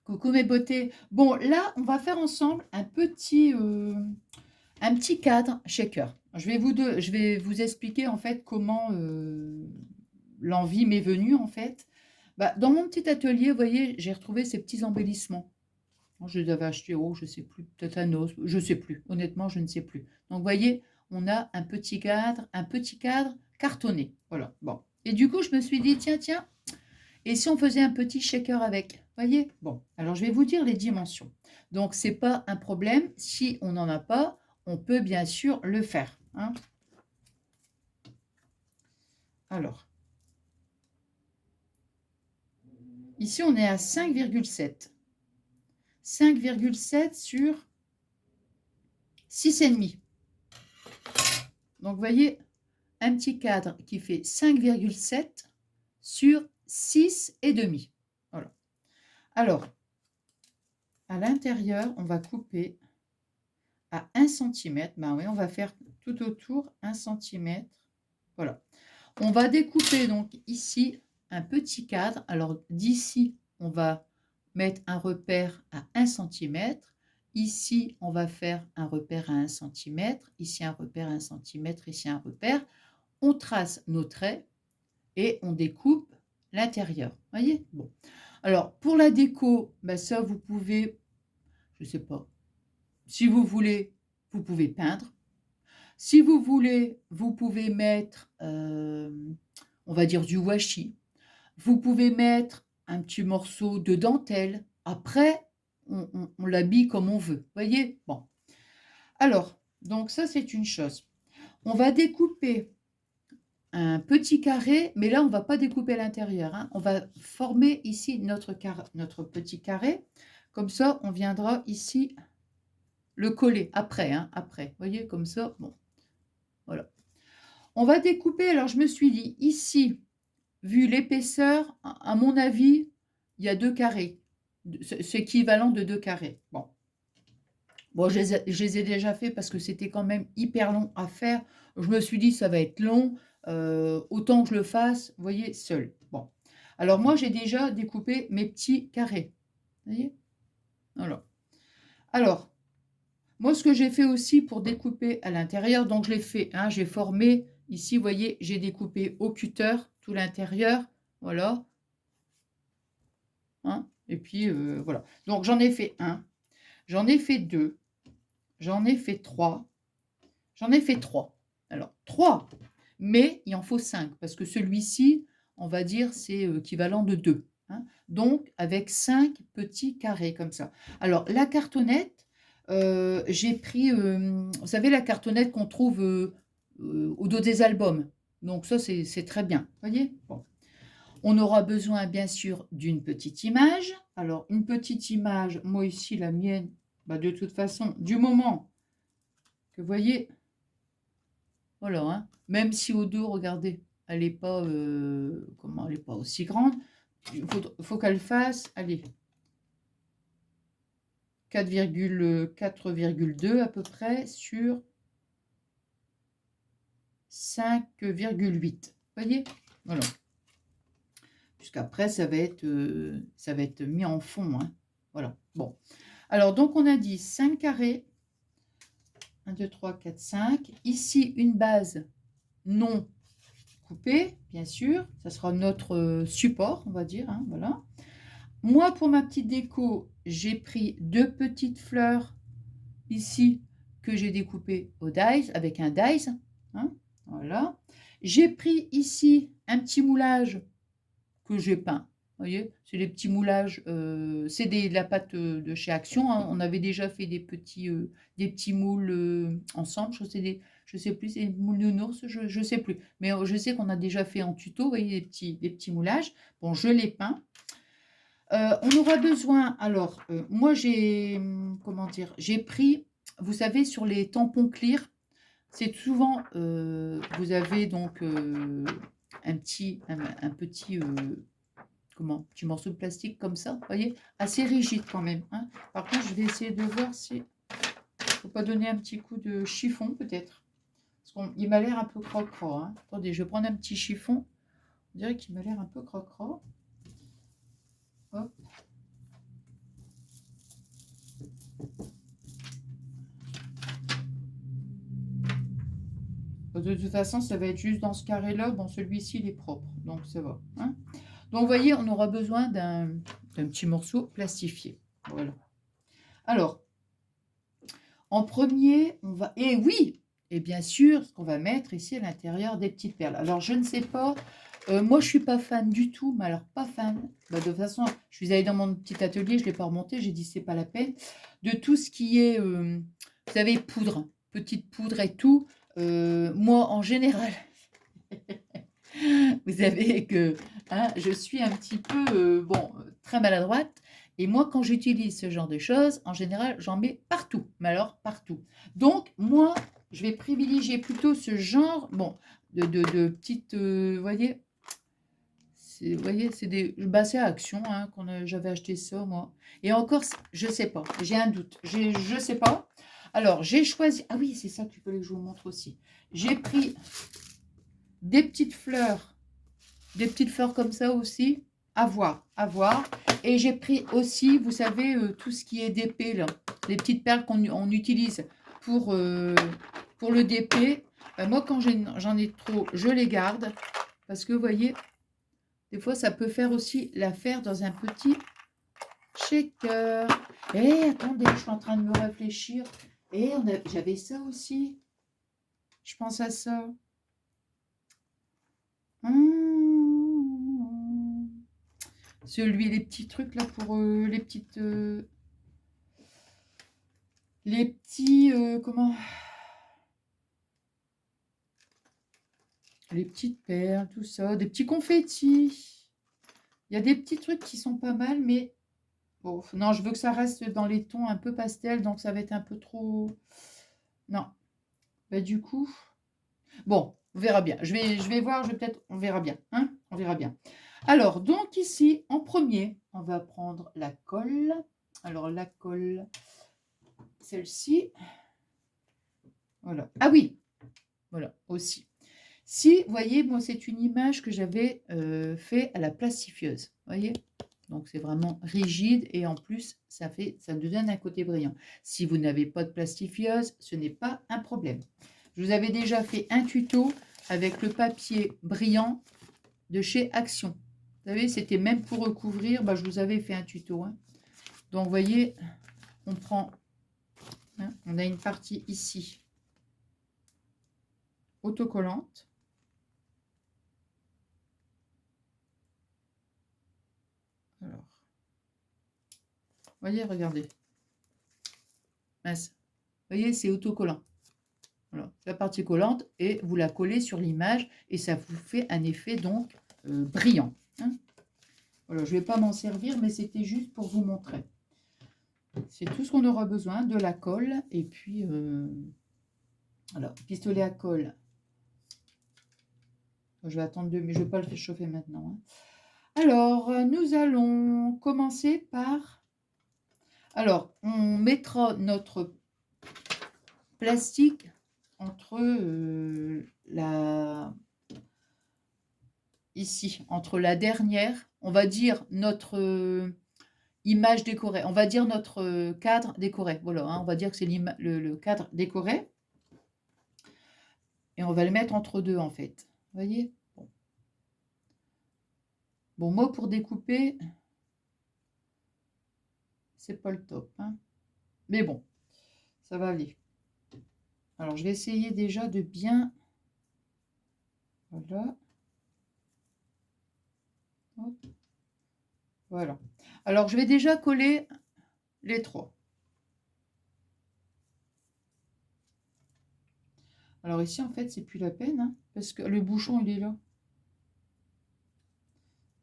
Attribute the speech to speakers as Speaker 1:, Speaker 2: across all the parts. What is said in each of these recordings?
Speaker 1: Coucou mes beautés. Bon, là, on va faire ensemble un petit cadre shaker. Je vais vous expliquer en fait comment l'envie m'est venue en fait. Bah, dans mon petit atelier, vous voyez, j'ai retrouvé ces petits embellissements. Bon, je les avais achetés, oh, je sais plus, peut-être à Nos, je sais plus. Honnêtement, je ne sais plus. Donc, vous voyez, on a un petit cadre cartonné. Voilà. Bon. Et du coup, je me suis dit, tiens, tiens. Et si on faisait un petit shaker avec? Voyez? Bon, alors je vais vous dire les dimensions. Donc, ce n'est pas un problème. Si on n'en a pas, on peut bien sûr le faire, hein. Alors, ici, on est à 5,7. 5,7 sur 6,5. Donc, vous voyez, un petit cadre qui fait 5,7 sur 6,5. Voilà. Alors, à l'intérieur, on va couper à 1 cm. Ben oui, on va faire tout autour 1 cm. Voilà. On va découper donc ici un petit cadre. Alors d'ici, on va mettre un repère à 1 cm. Ici, on va faire un repère à 1 cm. Ici, un repère à 1 cm. Ici, un repère. On trace nos traits et on découpe l'intérieur. Voyez? Bon. Alors, pour la déco, ben ça, vous pouvez, je ne sais pas, si vous voulez, vous pouvez peindre. Si vous voulez, vous pouvez mettre, on va dire du washi. Vous pouvez mettre un petit morceau de dentelle. Après, on l'habille comme on veut. Voyez? Bon. Alors, donc ça, c'est une chose. On va découper un petit carré, mais là, on ne va pas découper l'intérieur, hein. On va former ici notre petit carré. Comme ça, on viendra ici le coller après, hein, après. Voyez, comme ça, bon, voilà. On va découper, alors je me suis dit, ici, vu l'épaisseur, à mon avis, il y a 2 carrés. C'est équivalent de 2 carrés. Bon, bon je les ai déjà fait parce que c'était quand même hyper long à faire. Je me suis dit, ça va être long, autant que je le fasse, vous voyez, seul. Bon, alors moi, j'ai déjà découpé mes petits carrés. Vous voyez? Voilà. Alors, moi, ce que j'ai fait aussi pour découper à l'intérieur, donc je l'ai fait, hein, j'ai formé, ici, vous voyez, j'ai découpé au cutter tout l'intérieur, voilà, hein, et puis voilà. Donc j'en ai fait un, j'en ai fait deux, j'en ai fait trois, j'en ai fait trois. Alors, trois, mais il en faut cinq, parce que celui-ci, on va dire, c'est équivalent de deux, hein. Donc, avec cinq petits carrés comme ça. Alors, la cartonnette, j'ai pris, vous savez, la cartonnette qu'on trouve au dos des albums. Donc, ça, c'est très bien. Vous voyez? Bon. On aura besoin, bien sûr, d'une petite image. Alors, une petite image, moi ici, la mienne, bah, de toute façon, du moment que vous voyez, voilà, hein, même si au dos, regardez, elle n'est pas, comment, elle n'est pas aussi grande, faut qu'elle fasse, allez, 4,2 à peu près sur 5,8. Vous voyez? Voilà. Puisqu'après, ça va être mis en fond, hein. Voilà. Bon. Alors, donc, on a dit 5 carrés. 1, 2, 3, 4, 5. Ici, une base non coupée, bien sûr. Ça sera notre support, on va dire, hein, voilà. Moi, pour ma petite déco, j'ai pris 2 petites fleurs ici que j'ai découpées au dies, avec un dies, hein, voilà. J'ai pris ici un petit moulage que j'ai peint. Vous voyez, c'est des petits moulages, c'est de la pâte de chez Action, hein. On avait déjà fait des petits moules ensemble. Je sais plus, c'est des moules nounours, je sais plus. Mais je sais qu'on a déjà fait en tuto, vous voyez, des petits moulages. Bon, je les peins. On aura besoin, alors, moi j'ai, comment dire, j'ai pris, vous savez, sur les tampons clear, c'est souvent, vous avez donc un petit, comment, petit morceau de plastique comme ça, vous voyez, assez rigide quand même, hein. Par contre, je vais essayer de voir si, faut pas donner un petit coup de chiffon peut-être, parce qu'il m'a l'air un peu crocra, hein. Attendez, je vais prendre un petit chiffon, on dirait qu'il m'a l'air un peu crocra. Hop. De toute façon, ça va être juste dans ce carré-là. Bon, celui-ci, il est propre, donc ça va. Hein. Donc, vous voyez, on aura besoin d'un petit morceau plastifié. Voilà. Alors, en premier, on va... Et oui, et bien sûr, ce qu'on va mettre ici à l'intérieur des petites perles. Alors, je ne sais pas, moi, je ne suis pas fan du tout, mais alors pas fan. Bah, de toute façon, je suis allée dans mon petit atelier, je ne l'ai pas remonté, j'ai dit c'est pas la peine. De tout ce qui est, vous savez, poudre, petite poudre et tout, moi, en général, vous savez que hein, je suis un petit peu, bon, très maladroite. Et moi, quand j'utilise ce genre de choses, en général, j'en mets partout. Mais alors, partout. Donc, moi, je vais privilégier plutôt ce genre, bon, de petites, vous voyez, c'est des, bah, c'est à Action, hein, j'avais acheté ça, moi. Et encore, je sais pas, j'ai un doute. Je sais pas. Alors, j'ai choisi, ah oui, c'est ça que tu peux que je vous montre aussi. J'ai pris des petites fleurs comme ça aussi, à voir, à voir. Et j'ai pris aussi, vous savez, tout ce qui est DP, là, les petites perles qu'on utilise pour le DP. Moi, quand j'en ai trop, je les garde. Parce que, vous voyez, des fois, ça peut faire aussi l'affaire dans un petit shaker. Eh, attendez, je suis en train de me réfléchir. Et j'avais ça aussi. Je pense à ça. Les petits trucs là pour les petites... les petits... comment? Les petites perles, tout ça. Des petits confettis. Il y a des petits trucs qui sont pas mal, mais... Bon, non, je veux que ça reste dans les tons un peu pastel, donc ça va être un peu trop... Non. Bah du coup... Bon, on verra bien. Je vais voir, peut-être... On verra bien. Hein, on verra bien. Alors, donc ici, en premier, on va prendre la colle. Alors, la colle, celle-ci. Voilà. Ah oui, voilà, aussi. Si, vous voyez, moi, c'est une image que j'avais fait à la plastifieuse. Vous voyez? Donc, c'est vraiment rigide et en plus, ça nous donne un côté brillant. Si vous n'avez pas de plastifieuse, ce n'est pas un problème. Je vous avais déjà fait un tuto avec le papier brillant de chez Action. Vous savez, c'était même pour recouvrir, bah, je vous avais fait un tuto. Hein. Donc, vous voyez, on prend, hein, on a une partie ici autocollante. Alors, vous voyez, regardez. Mince. Vous voyez, c'est autocollant. Voilà, la partie collante et vous la collez sur l'image et ça vous fait un effet donc brillant. Hein. Voilà, je ne vais pas m'en servir, mais c'était juste pour vous montrer. C'est tout ce qu'on aura besoin, de la colle et puis alors pistolet à colle. Je vais attendre 2 minutes, je ne vais pas le faire chauffer maintenant. Hein. Alors, nous allons commencer par... Alors, on mettra notre plastique entre ici, entre la dernière, on va dire notre image décorée, on va dire notre cadre décoré. Voilà, hein, on va dire que c'est le cadre décoré. Et on va le mettre entre deux, en fait. Vous voyez? Bon, moi, pour découper, c'est pas le top. Hein. Mais bon, ça va aller. Alors, je vais essayer déjà de bien... Voilà. Hop. Voilà. Alors, je vais déjà coller les 3. Alors ici, en fait, c'est plus la peine, hein, parce que le bouchon, il est là.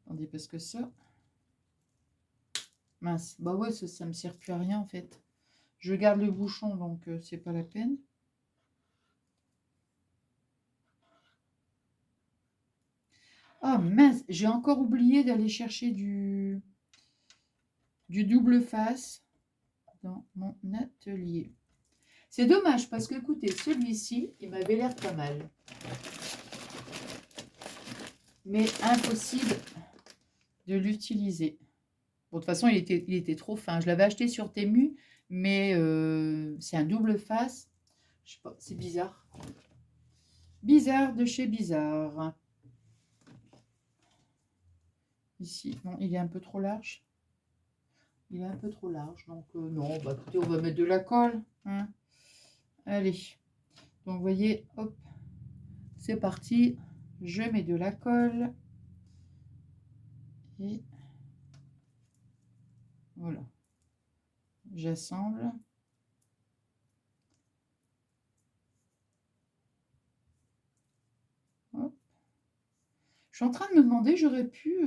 Speaker 1: Attendez, parce que ça... Mince. Bah ouais, ça me sert plus à rien, en fait. Je garde le bouchon, donc c'est pas la peine. Ah mince, j'ai encore oublié d'aller chercher du double face dans mon atelier. C'est dommage parce que, écoutez, celui-ci, il m'avait l'air pas mal. Mais impossible de l'utiliser. Bon, de toute façon, il était trop fin. Je l'avais acheté sur Temu, mais c'est un double face. Je sais pas, c'est bizarre. Bizarre de chez Bizarre. Ici, non, il est un peu trop large. Il est un peu trop large, donc non, bah écoutez, on va mettre de la colle. Hein. Allez, donc vous voyez, hop, c'est parti. Je mets de la colle. Et voilà. J'assemble. Hop. Je suis en train de me demander, j'aurais pu...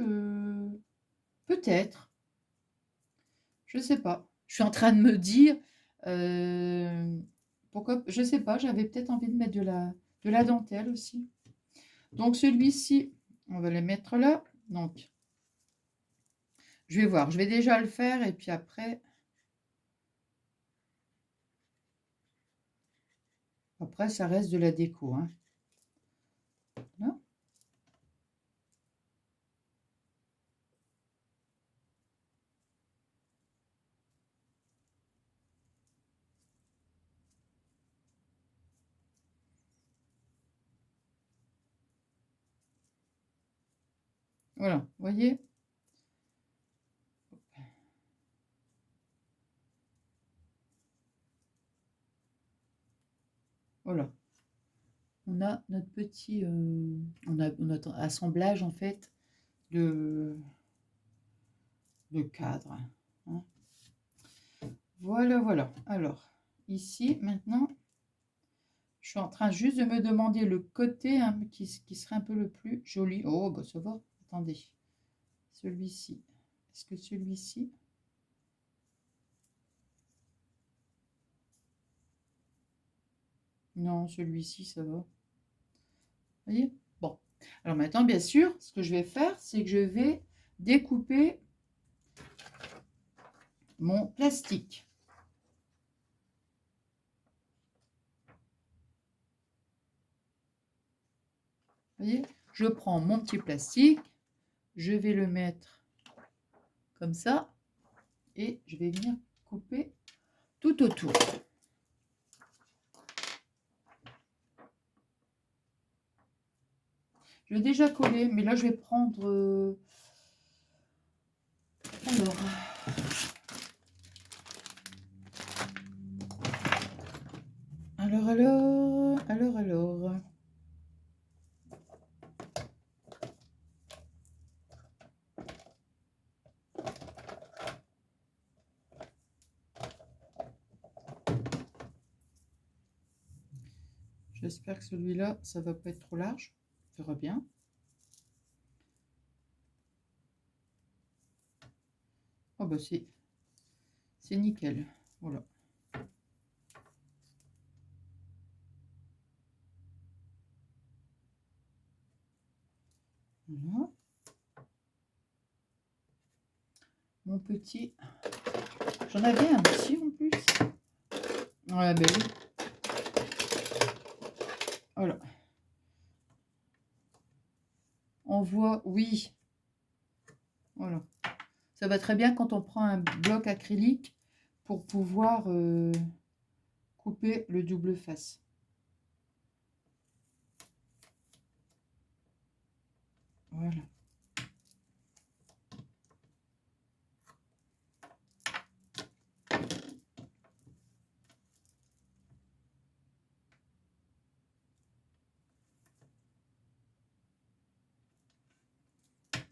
Speaker 1: peut-être. Je sais pas. Je suis en train de me dire... pourquoi... Je sais pas, j'avais peut-être envie de mettre de la dentelle aussi. Donc celui-ci, on va le mettre là. Donc, je vais voir. Je vais déjà le faire et puis après... Après, ça reste de la déco. Hein. Là. Voilà, vous voyez? Voilà. On a notre petit... on a notre assemblage, en fait, de cadre. Hein. Voilà, voilà. Alors, ici, maintenant, je suis en train juste de me demander le côté hein, qui serait un peu le plus joli. Oh, bah ça va. Attendez. Celui-ci. Est-ce que celui-ci... Non, celui-ci, ça va. Vous voyez? Bon. Alors maintenant, bien sûr, ce que je vais faire, c'est que je vais découper mon plastique. Vous voyez? Je prends mon petit plastique, je vais le mettre comme ça, et je vais venir couper tout autour. Je vais déjà coller, mais là je vais prendre... Alors. J'espère que celui-là, ça va pas être trop large. On verra bien. Oh bah c'est nickel. Voilà. Voilà. Mon petit... J'en avais un petit en plus. Ouais, ben oui. Voilà. On voit, oui. Voilà. Ça va très bien quand on prend un bloc acrylique pour pouvoir couper le double face. Voilà.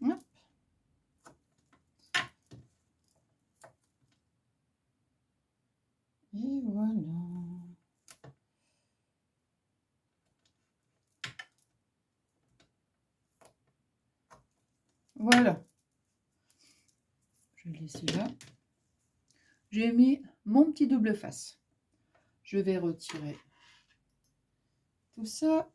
Speaker 1: Hop. Et voilà. Voilà. Je vais le laisser là. J'ai mis mon petit double face. Je vais retirer tout ça.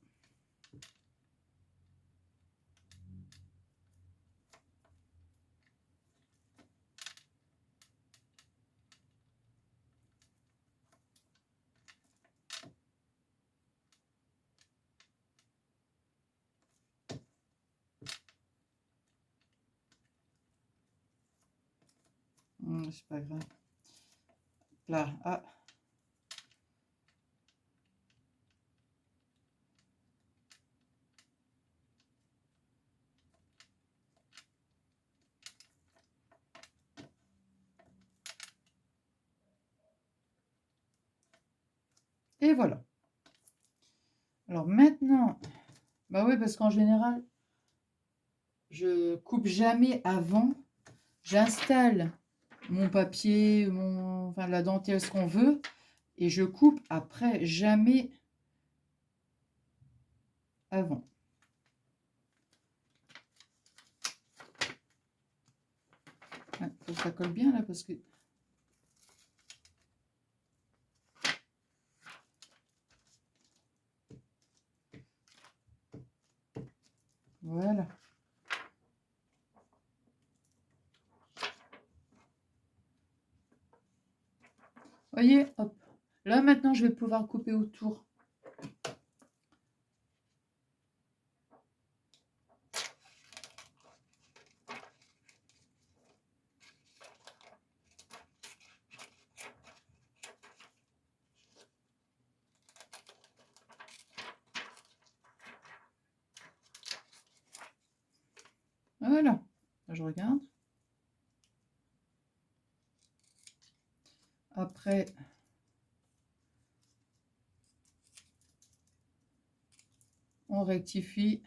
Speaker 1: C'est pas grave. Là, ah. Et voilà. Alors maintenant, bah oui, parce qu'en général, je coupe jamais avant. J'installe mon papier, enfin la dentelle, ce qu'on veut, et je coupe après, jamais avant. Ouais, faut que ça colle bien là parce que... Voilà. Voyez, hop. Là maintenant, je vais pouvoir couper autour. Voilà. Là, je regarde. Après, on rectifie.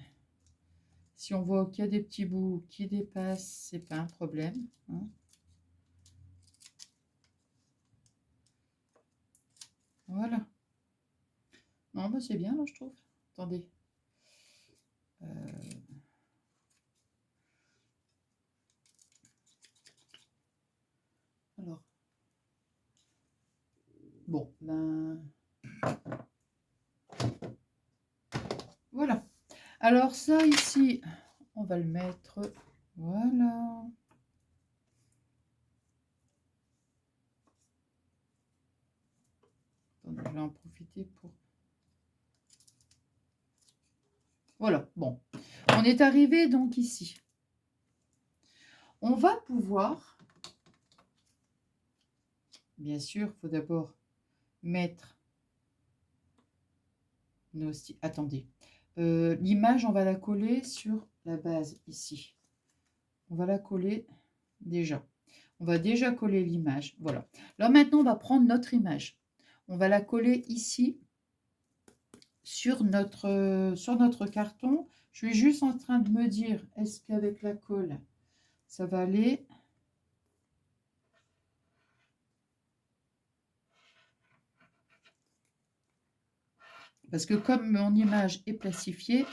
Speaker 1: Si on voit qu'il y a des petits bouts qui dépassent, c'est pas un problème. Hein. Voilà. Non, bah c'est bien là, je trouve. Attendez. Alors. Bon, ben... Voilà. Alors ça, ici, on va le mettre... Voilà. Attendez, je vais en profiter pour... Voilà, bon. On est arrivé donc ici. On va pouvoir... Bien sûr, il faut d'abord mettre nos... Attendez. L'image, on va la coller sur la base ici. On va la coller déjà. On va déjà coller l'image. Voilà. Là, maintenant, on va prendre notre image. On va la coller ici sur notre carton. Je suis juste en train de me dire, est-ce qu'avec la colle, ça va aller? Parce que comme mon image est plastifiée,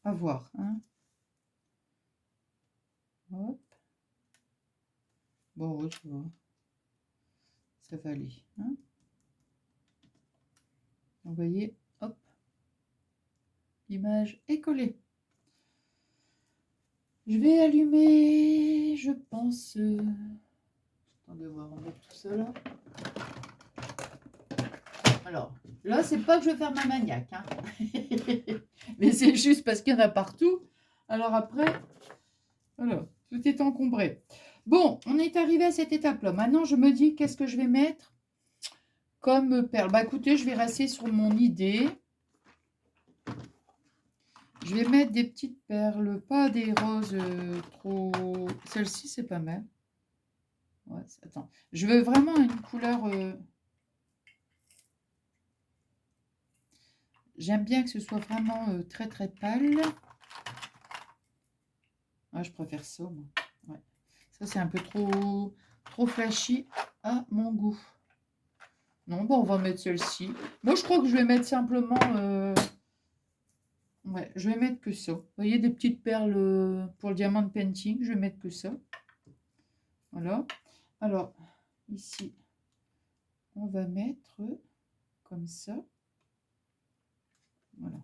Speaker 1: à voir. Hein. Hop. Bon, oui, je vois. Ça va aller. Hein. Vous voyez, hop, l'image est collée. Je vais allumer, je pense... Attendez, on va remettre tout ça là. Alors, là, c'est pas que je veux faire ma maniaque, hein. Mais c'est juste parce qu'il y en a partout. Alors après, voilà, tout est encombré. Bon, on est arrivé à cette étape-là. Maintenant, je me dis, qu'est-ce que je vais mettre comme perle? Bah écoutez, je vais rester sur mon idée. Je vais mettre des petites perles, pas des roses trop... Celle-ci, c'est pas mal. Ouais, attends, je veux vraiment une couleur... J'aime bien que ce soit vraiment très très pâle. Ah, je préfère ça, moi. Ouais. Ça, c'est un peu trop flashy à mon goût. Non, bon, on va mettre celle-ci. Moi, je crois que je vais mettre simplement... Ouais, je vais mettre que ça. Vous voyez, des petites perles pour le diamant painting. Je vais mettre que ça. Voilà. Alors, ici, on va mettre comme ça. Voilà.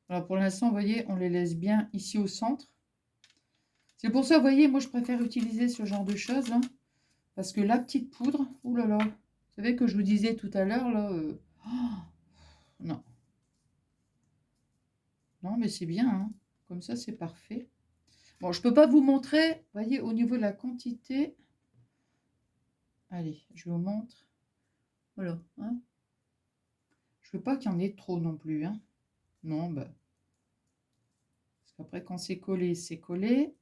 Speaker 1: Alors, pour l'instant, vous voyez, on les laisse bien ici au centre. C'est pour ça, vous voyez, moi, je préfère utiliser ce genre de choses. Hein, parce que la petite poudre, oulala, vous savez que je vous disais tout à l'heure, là... oh, non. Non, mais c'est bien. Hein, comme ça, c'est parfait. Bon, je ne peux pas vous montrer, vous voyez, au niveau de la quantité... Allez, je vous montre. Voilà. Hein. Je veux pas qu'il y en ait trop non plus. Hein. Non, bah. Parce qu'après, quand c'est collé, c'est collé.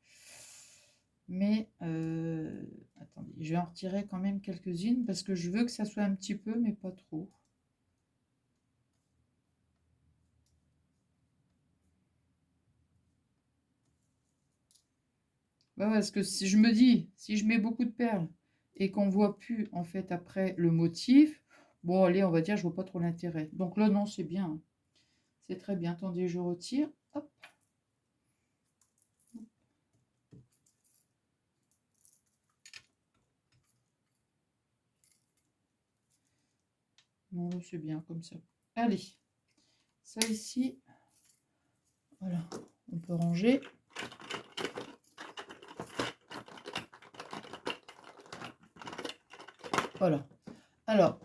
Speaker 1: Mais, attendez, je vais en retirer quand même quelques-unes parce que je veux que ça soit un petit peu, mais pas trop. Bah ouais, parce que si je me dis, si je mets beaucoup de perles et qu'on voit plus en fait après le motif, bon allez, on va dire, je vois pas trop l'intérêt. Donc là, non, c'est bien. C'est très bien. Attendez, je retire. Hop. Non, c'est bien comme ça. Allez, ça ici, voilà, on peut ranger. Voilà. Alors,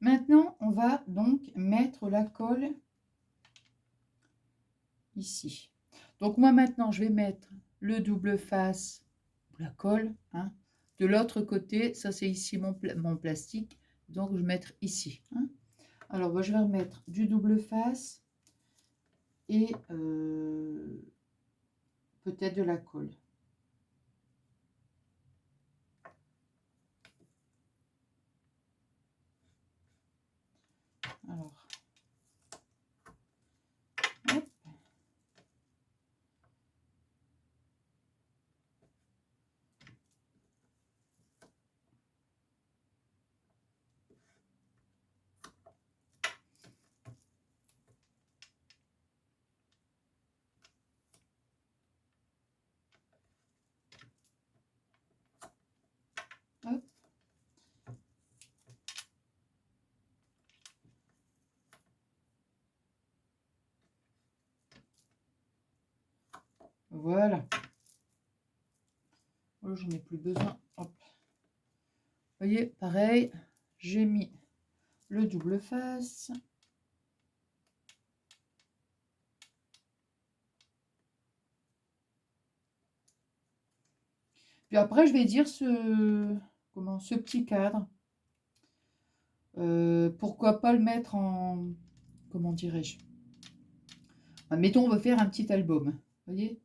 Speaker 1: maintenant, on va donc mettre la colle ici. Donc moi maintenant, je vais mettre le double face, la colle, hein. De l'autre côté, ça c'est ici mon plastique, donc je vais mettre ici. Hein. Alors moi, je vais remettre du double face et peut-être de la colle. Alors, hop. Hop. Voilà. Oh, j'en ai plus besoin. Hop. Vous voyez, pareil, j'ai mis le double face. Puis après, je vais dire ce petit cadre. Pourquoi pas le mettre en... Comment dirais-je? Mettons, on veut faire un petit album. Vous voyez?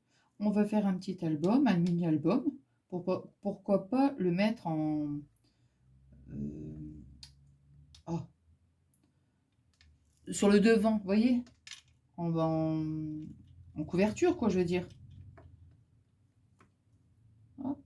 Speaker 1: On veut faire un petit album, un mini-album. Pourquoi pas le mettre en... oh, sur le devant, vous voyez? En couverture, quoi, je veux dire. Hop.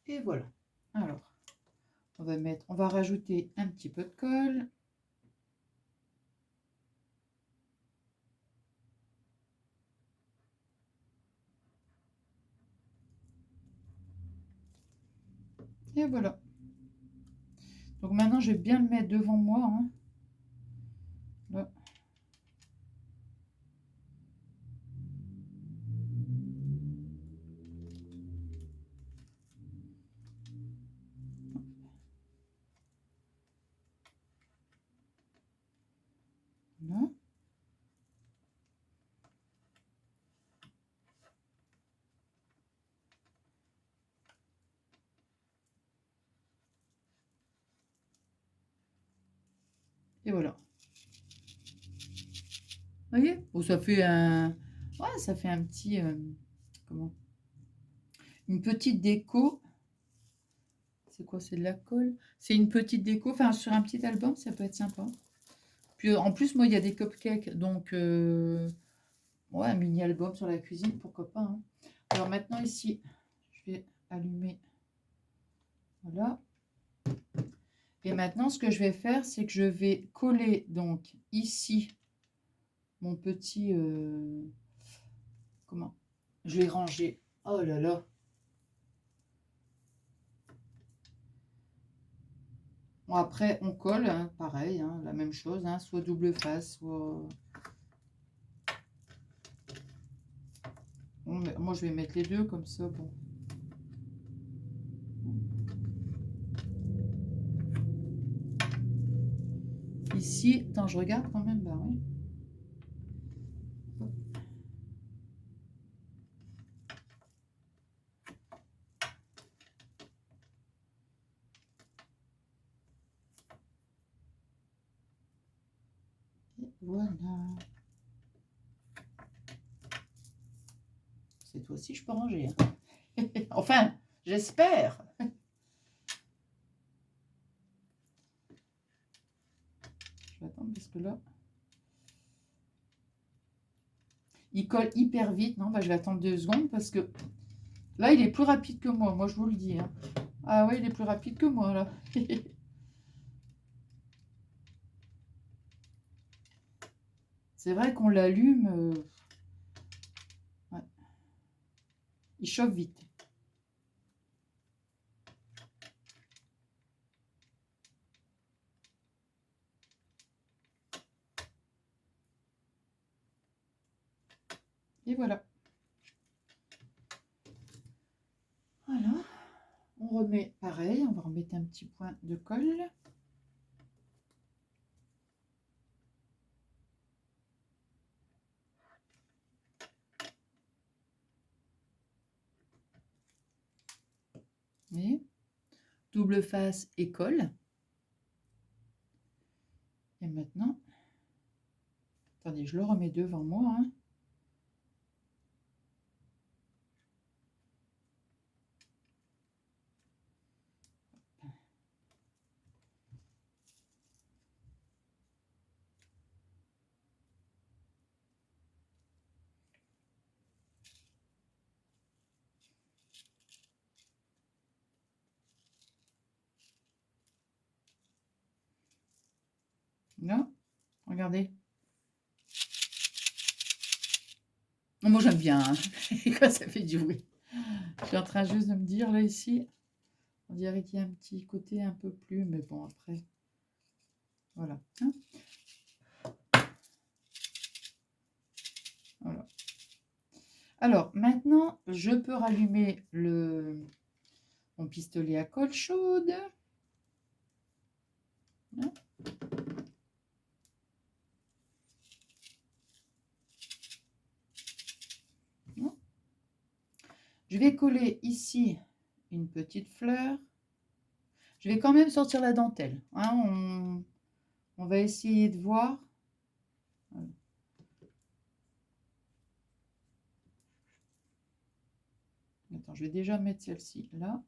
Speaker 1: Et voilà. Alors, on va rajouter un petit peu de colle. Et voilà. Donc maintenant, je vais bien le mettre devant moi. Hein. Là. Là. Et voilà. Vous voyez? Bon, ça fait un... Ouais, ça fait un petit... comment? Une petite déco. C'est quoi? C'est de la colle? C'est une petite déco. Enfin, sur un petit album, ça peut être sympa. Puis en plus, moi, il y a des cupcakes. Donc, ouais, un mini-album sur la cuisine, pourquoi pas. Hein. Alors maintenant, ici, je vais allumer. Voilà. Et maintenant, ce que je vais faire, c'est que je vais coller donc ici mon petit... comment? Je vais ranger. Oh là là. Bon, après, on colle, hein, pareil, hein, la même chose, hein, soit double face, soit... Bon, moi, je vais mettre les deux, comme ça, bon. Ici, attends, je regarde quand même, bah oui. Et voilà. Cette fois-ci, je peux ranger. Hein. Enfin, j'espère. Je vais attendre parce que là... Il colle hyper vite. Non, bah, je vais attendre 2 secondes parce que là, il est plus rapide que moi. Moi, je vous le dis. Hein. Ah ouais, il est plus rapide que moi, là. C'est vrai qu'on l'allume. Ouais. Il chauffe vite. Et voilà. Voilà. On remet pareil. On va remettre un petit point de colle. Et double face et colle. Et maintenant, attendez, je le remets devant moi. Hein. Là, regardez. Moi, j'aime bien hein, quand ça fait du bruit. Je suis en train juste de me dire, là, ici, on dirait qu'il y a un petit côté un peu plus, mais bon, après, voilà. Hein. Voilà. Alors, maintenant, je peux rallumer mon pistolet à colle chaude. Hein. Je vais coller ici une petite fleur. Je vais quand même sortir la dentelle. Hein, on va essayer de voir. Voilà. Attends, je vais déjà mettre celle-ci là.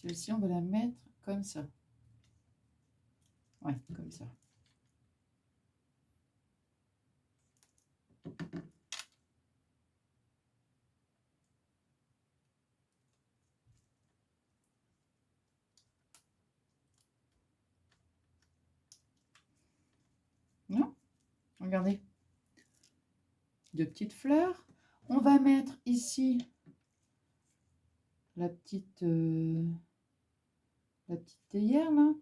Speaker 1: Celle-ci, on va la mettre comme ça. Ouais, comme ça. Non? Regardez. 2 petites fleurs. On va mettre ici la petite théière là.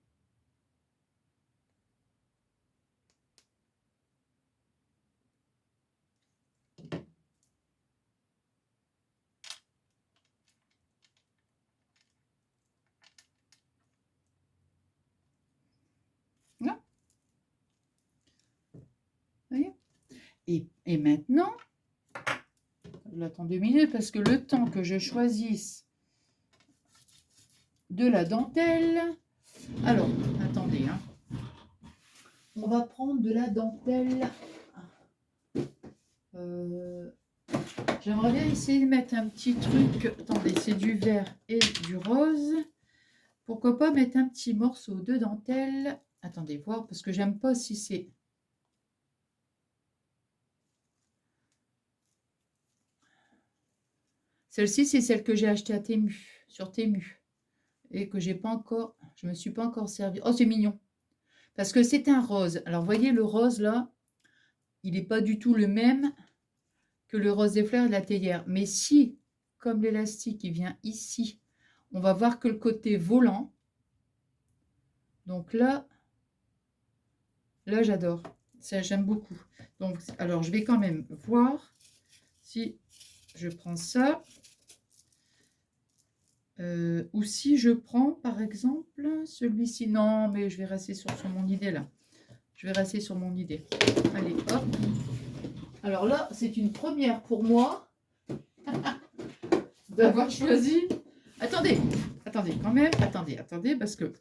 Speaker 1: Là. Vous voyez? Et maintenant, j'attends 2 minutes parce que le temps que je choisisse de la dentelle. Alors, attendez. Hein. On va prendre de la dentelle. J'aimerais bien essayer de mettre un petit truc. Attendez, c'est du vert et du rose. Pourquoi pas mettre un petit morceau de dentelle. Attendez, voir, parce que j'aime pas si c'est... Celle-ci, c'est celle que j'ai achetée à Temu, sur Temu. Et que j'ai pas encore... Je me suis pas encore servi. Oh, c'est mignon. Parce que c'est un rose. Alors, vous voyez, le rose, là, il n'est pas du tout le même que le rose des fleurs et de la théière. Mais si, comme l'élastique, il vient ici, on va voir que le côté volant. Donc là j'adore. Ça, j'aime beaucoup. Donc, alors, je vais quand même voir si je prends ça. Ou si je prends, par exemple, celui-ci. Non, mais je vais rester sur mon idée, là. Je vais rester sur mon idée. Allez, hop. Alors là, c'est une première pour moi d'avoir choisi. Attendez, quand même. Attendez, parce que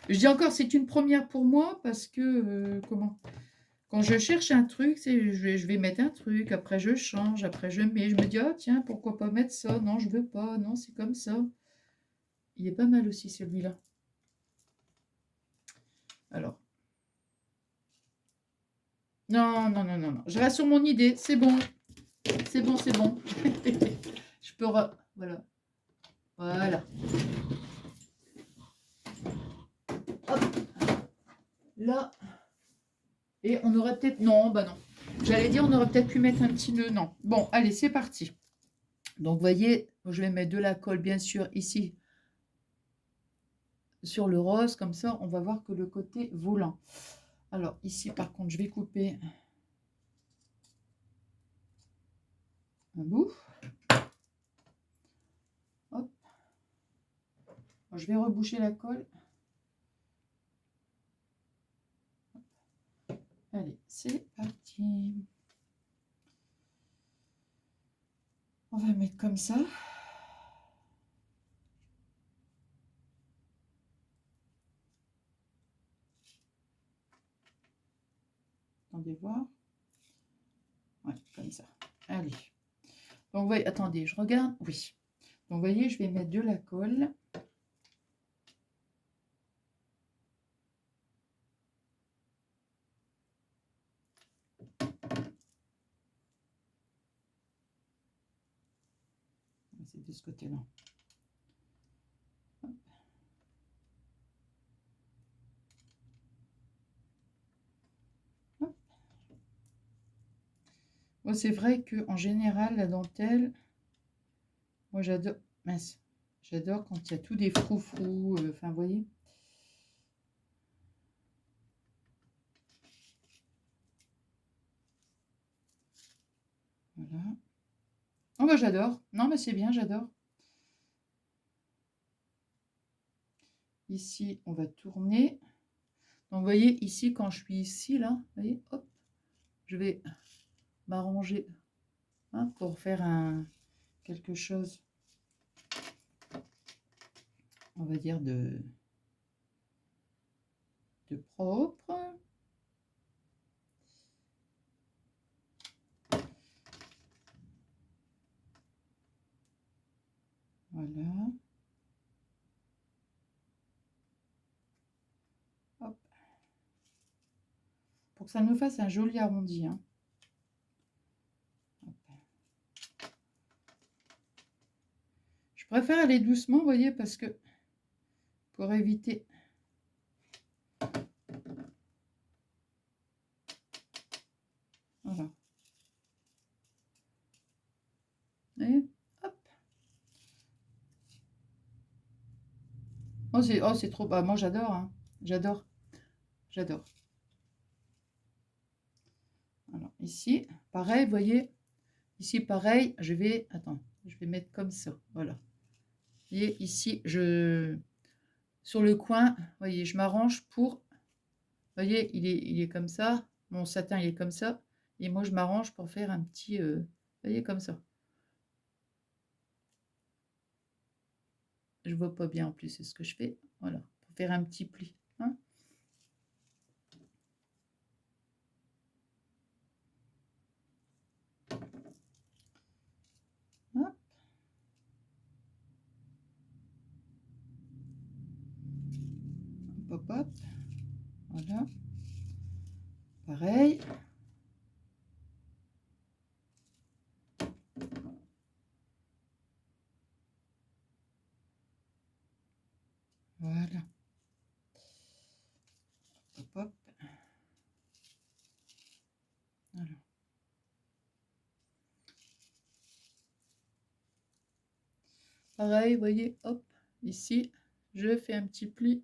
Speaker 1: je dis encore, c'est une première pour moi parce que comment? Quand je cherche un truc, je vais mettre un truc, après je change, après je mets, je me dis, ah tiens, pourquoi pas mettre ça? Non, je veux pas, non, c'est comme ça. Il est pas mal aussi celui-là. Alors. Non, je reste sur mon idée, c'est bon. C'est bon. Je peux... Voilà. Voilà. Hop. Là. Et on aurait peut-être... Non, bah non. J'allais dire, on aurait peut-être pu mettre un petit nœud. Non. Bon, allez, c'est parti. Donc, vous voyez, je vais mettre de la colle, bien sûr, ici, sur le rose. Comme ça, on va voir que le côté volant. Alors, ici, par contre, je vais couper un bout. Hop. Je vais reboucher la colle. Allez, c'est parti. On va mettre comme ça. Attendez voir. Ouais, comme ça. Allez. Donc, vous voyez, attendez, je regarde. Oui. Donc, vous voyez, je vais mettre de la colle. C'est de ce côté-là. Bon, c'est vrai qu'en général, la dentelle, moi j'adore. Mince, j'adore quand il y a tout des froufrous. Enfin, vous voyez. Voilà. Oh, bah j'adore. Non, mais c'est bien, j'adore. Ici, on va tourner. Donc, vous voyez, ici, quand je suis ici, là, vous voyez, hop, je vais m'arranger pour faire quelque chose, on va dire, de propre. Voilà. Hop. Pour que ça nous fasse un joli arrondi. Hein. Je préfère aller doucement, vous voyez, parce que pour éviter... Voilà. Et hop. Oh, c'est trop... Bah, moi, j'adore. Hein. J'adore. Alors, ici, pareil, vous voyez. Ici, pareil, je vais... Attends, je vais mettre comme ça. Voilà. Vous voyez, ici, sur le coin, vous voyez, je m'arrange pour... Vous voyez, il est comme ça. Mon satin, il est comme ça. Et moi, je m'arrange pour faire un petit... vous voyez, comme ça. Je vois pas bien en plus, c'est ce que je fais. Voilà, pour faire un petit pli. Hein. Hop. Hop, hop. Voilà. Pareil. Voilà. Hop, hop. pareil, vous voyez, hop, ici, je fais un petit pli.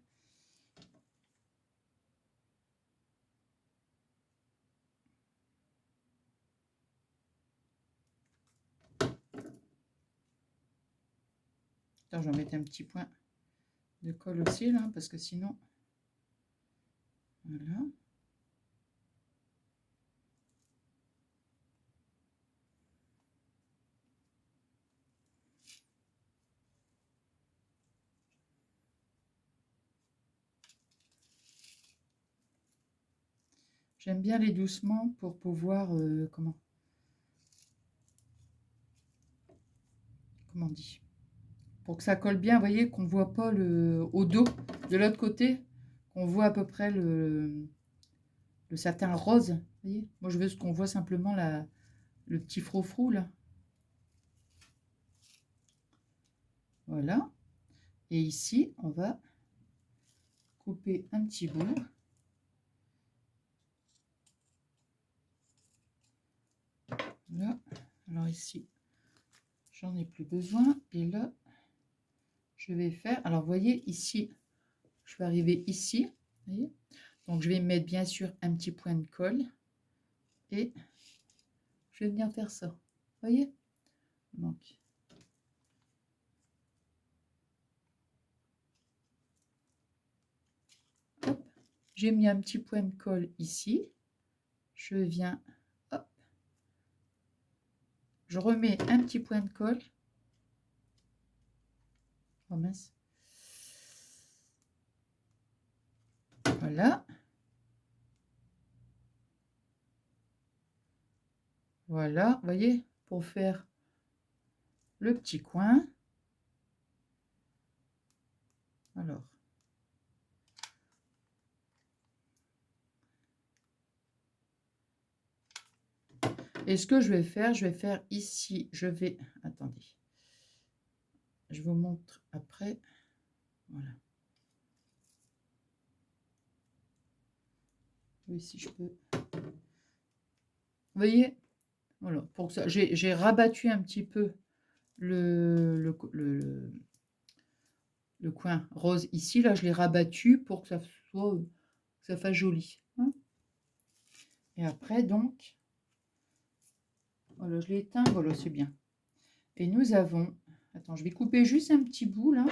Speaker 1: Attends, je vais mettre un petit point de colle aussi, là, parce que sinon... Voilà. J'aime bien les doucement pour pouvoir... comment on dit, pour que ça colle bien, vous voyez, qu'on ne voit pas le au dos de l'autre côté, qu'on voit à peu près le satin rose. Vous voyez, moi je veux ce qu'on voit simplement le petit froufrou là. Voilà. Et ici, on va couper un petit bout. Là. Alors ici, j'en ai plus besoin. Et là, je vais faire... Alors, vous voyez, ici, je vais arriver ici. Vous voyez, donc, je vais mettre, bien sûr, un petit point de colle. Et je vais venir faire ça. Vous voyez, donc... J'ai mis un petit point de colle ici. Je viens, hop, je remets un petit point de colle. Oh mince. Voilà. Voilà, vous voyez, pour faire le petit coin. Alors. Et ce que je vais faire ici, je vais... Attendez. Je vous montre après. Voilà. Oui, si je peux. Vous voyez, voilà, pour que ça... J'ai rabattu un petit peu le coin rose ici. Là, je l'ai rabattu pour que ça soit... que ça fasse joli. Hein. Et après, donc... Voilà, je l'ai éteint, voilà, c'est bien. Et nous avons... Attends, je vais couper juste un petit bout, là.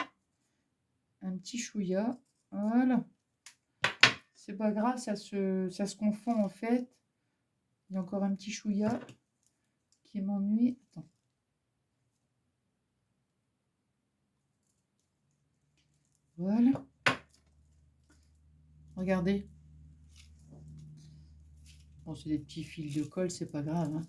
Speaker 1: Un petit chouïa. Voilà. C'est pas grave, ça se confond, en fait. Il y a encore un petit chouïa qui m'ennuie. Attends. Voilà. Regardez. Bon, c'est des petits fils de colle, c'est pas grave, hein.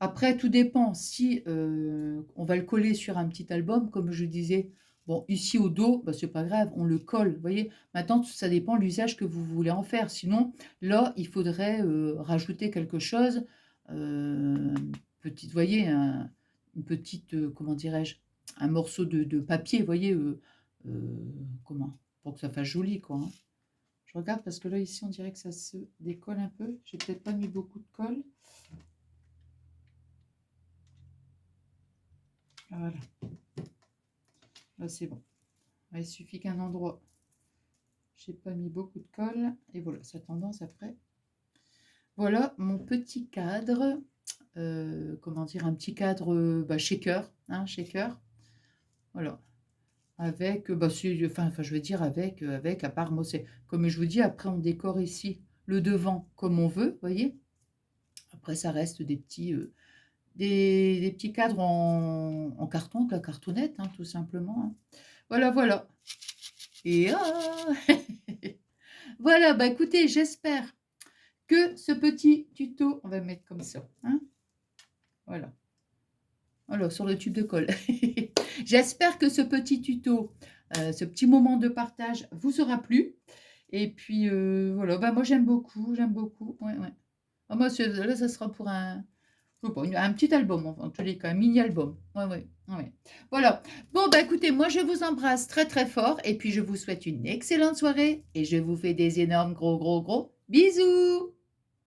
Speaker 1: Après, tout dépend. Si on va le coller sur un petit album, comme je disais, bon, ici au dos, bah, c'est pas grave, on le colle, vous voyez. Maintenant, ça dépend de l'usage que vous voulez en faire. Sinon, là, il faudrait rajouter quelque chose. Petite, vous voyez, une petite, comment dirais-je, un morceau de papier, vous voyez, comment, pour que ça fasse joli, quoi. Hein. Je regarde parce que là, ici, on dirait que ça se décolle un peu. J'ai peut-être pas mis beaucoup de colle. Voilà. Là, c'est bon. Il suffit qu'un endroit, j'ai pas mis beaucoup de colle. Et voilà, ça a tendance après. Voilà mon petit cadre. Comment dire, un petit cadre shaker. Hein, shaker. Voilà. Avec, enfin, je veux dire avec, à part, moi, c'est comme je vous dis, après, on décore ici le devant comme on veut, vous voyez. Après, ça reste des petits... des petits cadres en carton, la cartonnette, hein, tout simplement. Hein. Voilà, voilà. Et voilà, bah écoutez, j'espère que ce petit tuto, on va mettre comme ça, hein, voilà. Voilà, sur le tube de colle. J'espère que ce petit tuto, ce petit moment de partage vous aura plu. Et puis, voilà, bah moi j'aime beaucoup, ouais, ouais. Ah, moi, là, ça sera pour un petit album, en tous les cas, un mini-album. Ouais, ouais, ouais. Voilà. Bon, bah écoutez, moi je vous embrasse très très fort et puis je vous souhaite une excellente soirée et je vous fais des énormes gros bisous.